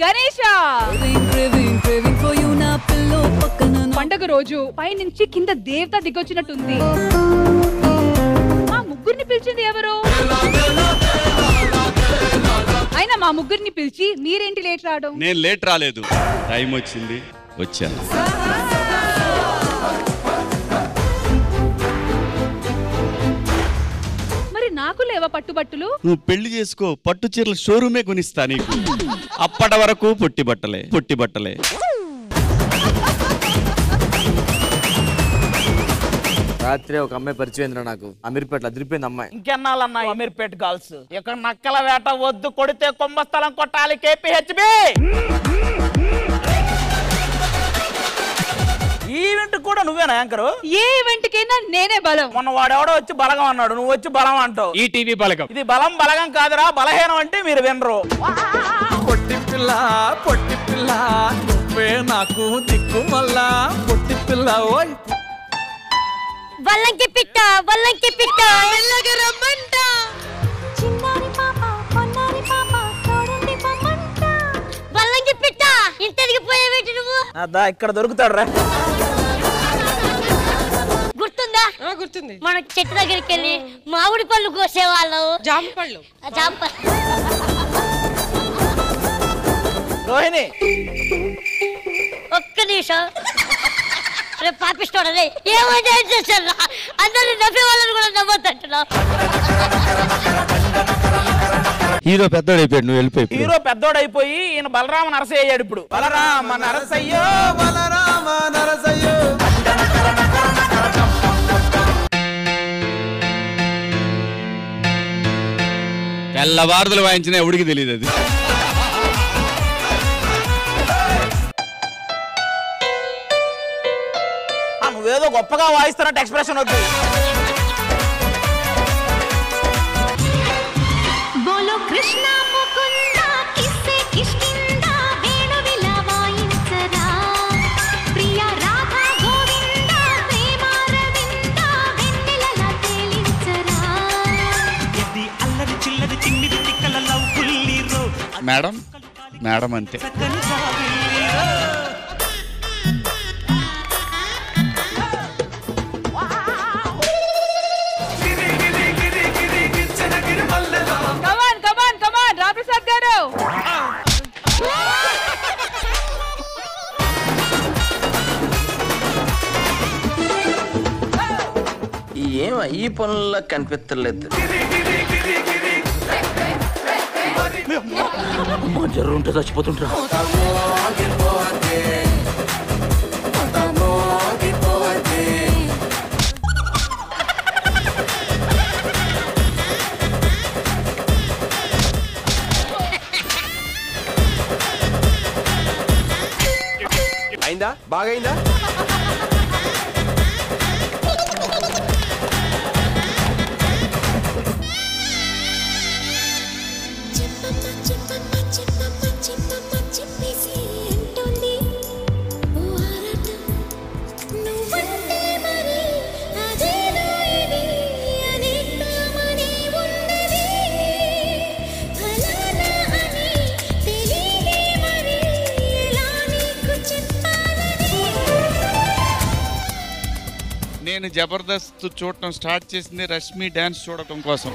గణేష. పండగ రోజు పైనుంచి కింద దేవత దిగొచ్చినట్టుంది. మా ముగ్గురిని పిలిచింది ఎవరు? అయినా మా ముగ్గురిని పిలిచి మీరేంటి లేట్ రావడం? నేను లేట్ రాలేదు, టైం వచ్చింది, వచ్చాను. మరి నాకు లేవా పట్టుబట్టులు? నువ్వు పెళ్లి చేసుకో, పట్టు చీరల షోరూమే కొనిస్తా నీకు. అప్పటి వరకు పొట్టి బట్టలే. రాత్రి ఒక అమ్మాయి పరిచయం నాకు, అమీర్పేటలో అదిరిపోయింది అమ్మాయి. ఇంకెన్నాళ్ళన్నా అమీర్పేట గర్ల్స్? ఇక్కడ నక్కల వేట వద్దు, కొడితే కుంభస్థలం కొట్టాలి. కేపీహెచ్బి ఈవెంట్ కూడా నువ్వేనా యాంకరు? ఏ ఈవెంట్ కైనా నేనే బలం. మొన్న వాడెవడో వచ్చి బలగం అన్నాడు, నువ్వు వచ్చి బలం అంటావు. ఈ టీవీ బలగం. ఇది బలగం కాదురా, బలహీనం అంటే మీరు వినరు. పొట్టి పిల్ల నువ్వే నాకు దిక్కు మళ్ళా. పొట్టి పిల్ల ఓయ్ వల్లంకి పిట్ట మెల్లగా రమ్మంట. చిన్నారి పాప పొన్నారి పాప తోడుండి పమ్మంట. వల్లంకి పిట్ట ఇంటికి పోయేవేటి నువ్వు? అదా ఇక్కడ దొరుకుతాడు రా. గుర్తుందా? గుర్తుంది. మన చెట్టు దగ్గరికి వెళ్ళి మామిడి పళ్ళు కోసేవాళ్ళు. జామ పళ్ళు. రోహిణి ఒక్క నిమిషం. రేపు పాపిస్తాడు రే. ఏమైనా చేశారా? అందరూ నవ్వే వాళ్ళని కూడా నవ్వొద్దంటున్నావు. హీరో పెద్దోడైపోయాడు, నువ్వు వెళ్ళిపోయి. హీరో పెద్దోడైపోయి ఈయన బలరామ నరసయ్య అయ్యాడు. ఇప్పుడు బలరామ నరసయ్యో. తెల్లవారుదలు వాయించిన ఎవడికి తెలియదు అది. నువ్వేదో గొప్పగా వాయిస్తున్నట్టు ఎక్స్ప్రెషన్ వద్దు. బోలో కృష్ణ ముకుంద కిస్సే కిష్కింద వేణువిలా వాయించరా. ప్రియ రాధా గోవింద ప్రేమారవింద వెన్నెలలా తేలించరా. ఇది అల్లరి చిల్లరి చిన్నిది తిక్కల లవ్ పుల్లిరో. మేడం అంతే. ఏమో ఈ పనుల్లో కనిపించలేదు. జర్రుంటే చచ్చిపోతుంటా. అయిందా? బాగా అయిందా? నేను జబర్దస్త్ చూడటం స్టార్ట్ చేసింది రష్మి డాన్స్ చూడటం కోసం.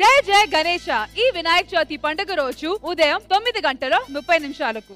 జై జై గణేష. ఈ వినాయక చవితి పండుగ రోజు ఉదయం 9:30 నిమిషాలకు